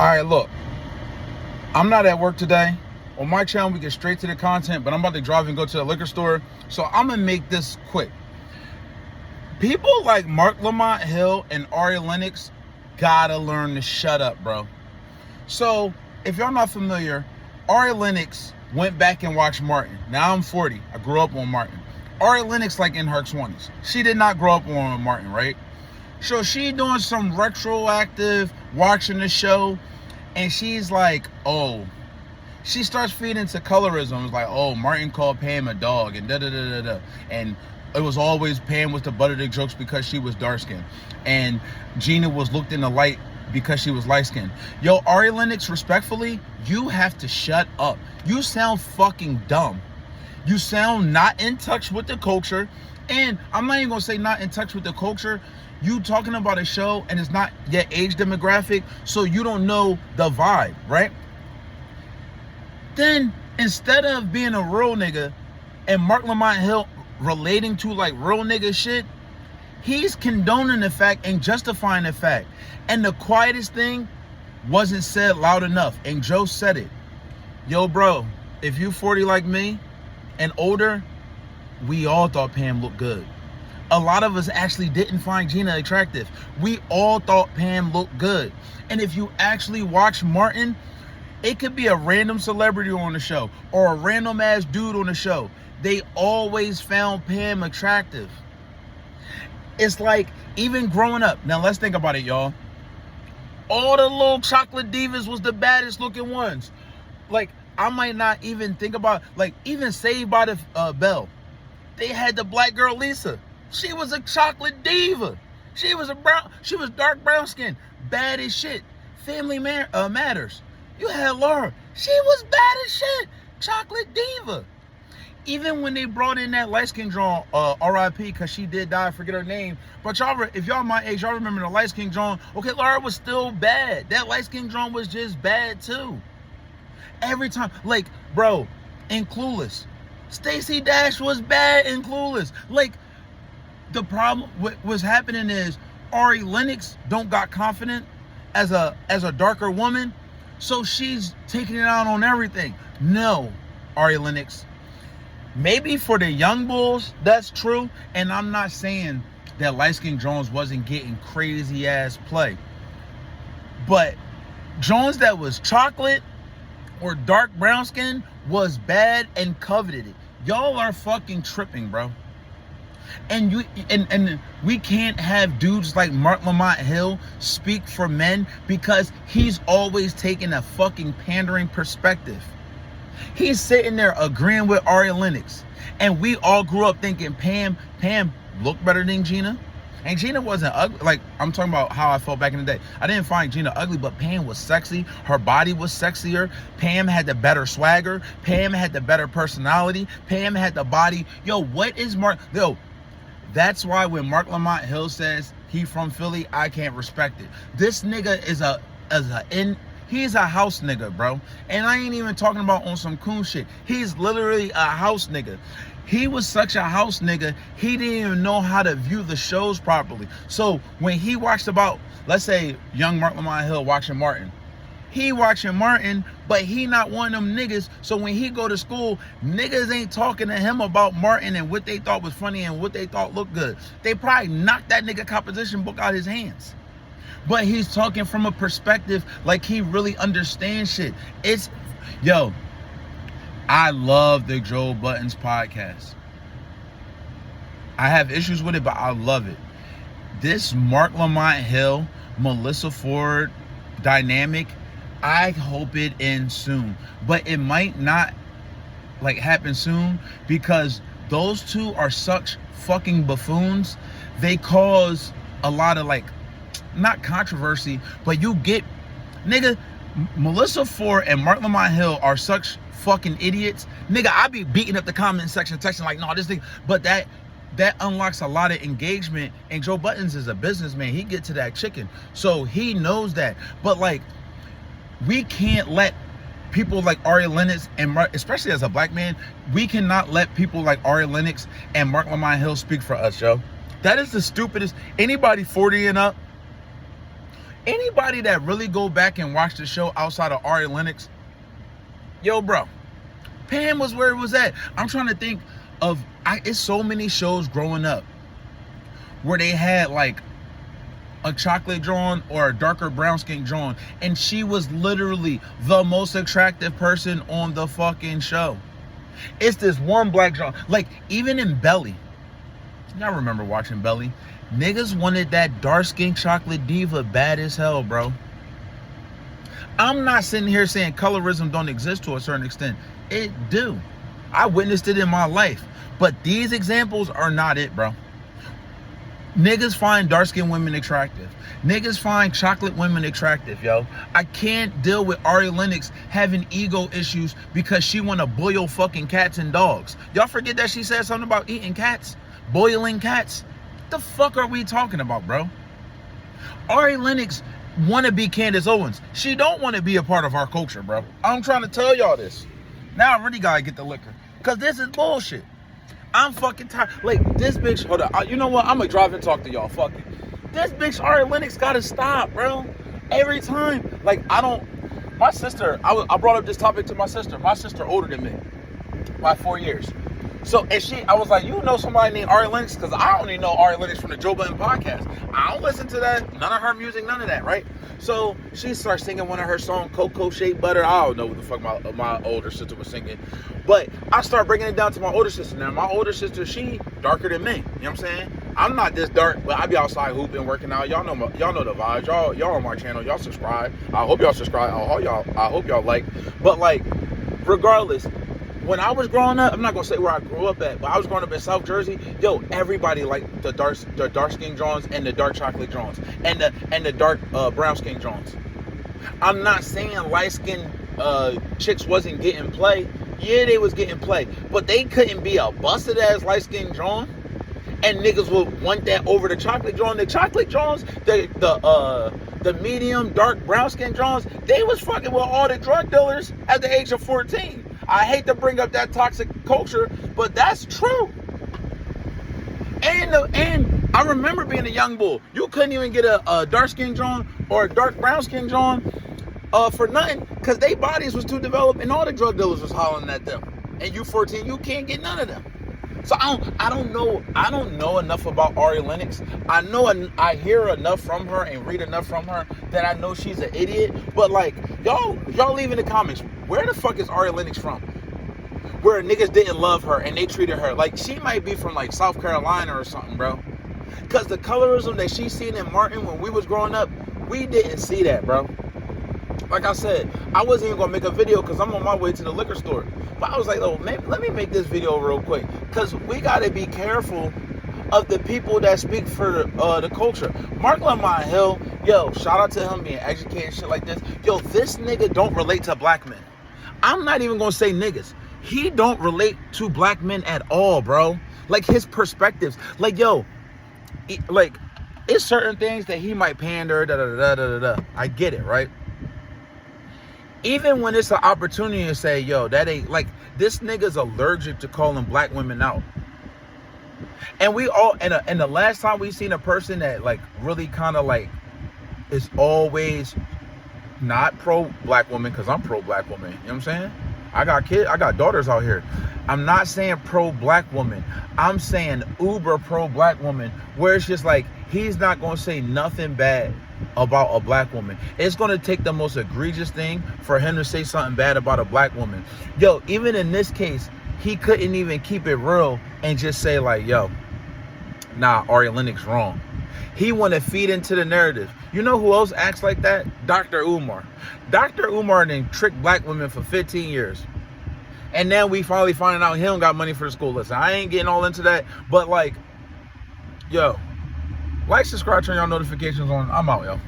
All right, look, I'm not at work today. On my channel, we get straight to the content, but I'm about to drive and go to the liquor store. So I'm going to make this quick. People like Marc Lamont Hill and Ari Lennox gotta learn to shut up, bro. So if y'all not familiar, Ari Lennox went back and watched Martin. Now I'm 40. I grew up on Martin. Ari Lennox like in her 20s. She did not grow up on Martin, right? So she doing some retroactive watching the show, and she's like, oh, she starts feeding into colorism. It's like, oh, Martin called Pam a dog and da-da-da-da-da. And it was always Pam was the butt of the jokes because she was dark-skinned. And Gina was looked in the light because she was light-skinned. Yo, Ari Lennox, respectfully, you have to shut up. You sound fucking dumb. You sound not in touch with the culture. And I'm not even going to say not in touch with the culture. You talking about a show and it's not your age demographic, so you don't know the vibe, right? Then instead of being a real nigga and Marc Lamont Hill relating to like real nigga shit, he's condoning the fact and justifying the fact. And the quietest thing wasn't said loud enough. And Joe said it. Yo, bro, if you 40 like me and older, we all thought Pam looked good. A lot of us actually didn't find Gina attractive. We all thought Pam looked good. And if you actually watch Martin, it could be a random celebrity on the show or a random ass dude on the show. They always found Pam attractive. It's like, even growing up, now let's think about it, y'all. All the little chocolate divas was the baddest looking ones. Like, I might not even think about, like, even Saved by the Bell. They had the black girl Lisa. She was a chocolate diva. She was dark brown skin, bad as shit. Family Matters. You had Laura. She was bad as shit. Chocolate diva. Even when they brought in that light-skinned John, R.I.P. because she did die, I forget her name. But y'all, if y'all my age, y'all remember the light-skinned John. Okay, Laura was still bad. That light-skinned John was just bad too. Every time, like, bro, in Clueless, Stacey Dash was bad in Clueless. Like, the problem what was happening is Ari Lennox don't got confident as a darker woman, so she's taking it out on everything. No, Ari Lennox. Maybe for the young bulls, that's true. And I'm not saying that light-skinned Jones wasn't getting crazy ass play. But Jones that was chocolate or dark brown skin was bad and coveted it. Y'all are fucking tripping, bro. And we can't have dudes like Marc Lamont Hill speak for men because he's always taking a fucking pandering perspective. He's sitting there agreeing with Ari Lennox. And we all grew up thinking Pam looked better than Gina. And Gina wasn't ugly. Like, I'm talking about how I felt back in the day. I didn't find Gina ugly, but Pam was sexy. Her body was sexier. Pam had the better swagger. Pam had the better personality. Pam had the body. Yo, what is Marc? Yo, that's why when Marc Lamont Hill says he from Philly, I can't respect it. This nigga he's a house nigga, bro. And I ain't even talking about on some coon shit. He's literally a house nigga. He was such a house nigga, he didn't even know how to view the shows properly. So when he watched about, let's say, young Marc Lamont Hill watching Martin, he watching Martin, but he not one of them niggas. So when he go to school, niggas ain't talking to him about Martin and what they thought was funny and what they thought looked good. They probably knocked that nigga composition book out his hands. But he's talking from a perspective like he really understands shit. Yo, I love the Joe Buttons podcast. I have issues with it, but I love it. This Marc Lamont Hill, Melissa Ford dynamic, I hope it ends soon. But it might not like happen soon because those two are such fucking buffoons. They cause a lot of like, not controversy, but you get, nigga, Melissa Ford and Marc Lamont Hill are such fucking idiots. Nigga, I be beating up the comment section, texting like, no, this thing, but that unlocks a lot of engagement. And Joe Buttons is a businessman. He get to that chicken. So he knows that. But like, we can't let people like Ari Lennox and Mark, especially as a black man, we cannot let people like Ari Lennox and Marc Lamont Hill speak for us, yo. That is the stupidest. Anybody 40 and up, Anybody that really go back and watch the show outside of Ari Lennox, yo, bro, Pam was where it was at. I'm trying to think of, it's so many shows growing up where they had like a chocolate drawn or a darker brown skin drawn, and she was literally the most attractive person on the fucking show. It's this one black drawn, like even in Belly. Y'all remember watching Belly? Niggas wanted that dark skin chocolate diva bad as hell, bro. I'm not sitting here saying colorism don't exist to a certain extent. It do. I witnessed it in my life. But these examples are not it, bro. Niggas find dark-skinned women attractive. Niggas find chocolate women attractive, yo. I can't deal with Ari Lennox having ego issues because she want to boil fucking cats and dogs. Y'all forget that she said something about eating cats? Boiling cats? What the fuck are we talking about, bro? Ari Lennox want to be Candace Owens. She don't want to be a part of our culture, bro. I'm trying to tell y'all this. Now I really gotta get the liquor. Because this is bullshit. I'm fucking tired. Like, this bitch, hold up. You know what? I'm gonna drive and talk to y'all. Fuck it. This bitch, Ari Lennox, gotta stop, bro. Every time. Like, my sister, I brought up this topic to my sister. My sister older than me by 4 years. So, and I was like, you know somebody named Ari Lennox? Because I only know Ari Lennox from the Joe Budden podcast. I don't listen to that. None of her music, none of that, right? So, she starts singing one of her songs, Cocoa Shea Butter. I don't know what the fuck my older sister was singing. But I start breaking it down to my older sister. Now, my older sister, she darker than me. You know what I'm saying? I'm not this dark, but I be outside hooping, working out. Y'all know the vibes. Y'all on my channel. Y'all subscribe. I hope y'all subscribe. I hope y'all like. But, like, regardless, when I was growing up, I'm not gonna say where I grew up at, but I was growing up in South Jersey. Yo, everybody liked the dark skin Johns and the dark chocolate Johns and the dark brown skin Johns. I'm not saying light skinned chicks wasn't getting play. Yeah, they was getting play, but they couldn't be a busted ass light skinned John. And niggas would want that over the chocolate John. The chocolate Johns, the medium dark brown skin Johns, they was fucking with all the drug dealers at the age of 14. I hate to bring up that toxic culture, but that's true. And I remember being a young bull. You couldn't even get a dark skin John or a dark brown skin John for nothing, because their bodies was too developed and all the drug dealers was hollering at them. And you 14, you can't get none of them. So I don't know enough about Ari Lennox. I hear enough from her and read enough from her that I know she's an idiot. But like, y'all leave in the comments, where the fuck is Ari Lennox from? Where niggas didn't love her and they treated her like she might be from like South Carolina or something, bro. Cause the colorism that she seen in Martin when we was growing up, we didn't see that, bro. Like I said, I wasn't even gonna make a video because I'm on my way to the liquor store. But I was like, oh, man, let me make this video real quick. Because we got to be careful of the people that speak for the culture. Marc Lamont Hill, yo, shout out to him being educated and shit like this. Yo, this nigga don't relate to black men. I'm not even going to say niggas. He don't relate to black men at all, bro. Like, his perspectives. Like, yo, it's certain things that he might pander, da-da-da-da-da-da. I get it, right? Even when it's an opportunity to say, yo, that ain't, like, this nigga's allergic to calling black women out. And we all, and the last time we seen a person that, like, really kind of, like, is always not pro-black woman, because I'm pro-black woman, you know what I'm saying? I got kids, I got daughters out here. I'm not saying pro-black woman. I'm saying uber pro-black woman, where it's just like, he's not going to say nothing bad about a black woman. It's going to take the most egregious thing for him to say something bad about a black woman. Yo, even in this case, he couldn't even keep it real and just say like, yo, nah, Ari Lennox wrong. He want to feed into the narrative. You know who else acts like that? Dr. Umar. Dr. Umar then tricked black women for 15 years. And then we finally finding out he don't got money for the school. Listen, I ain't getting all into that, but like, yo, like, subscribe, turn y'all notifications on. I'm out, yo.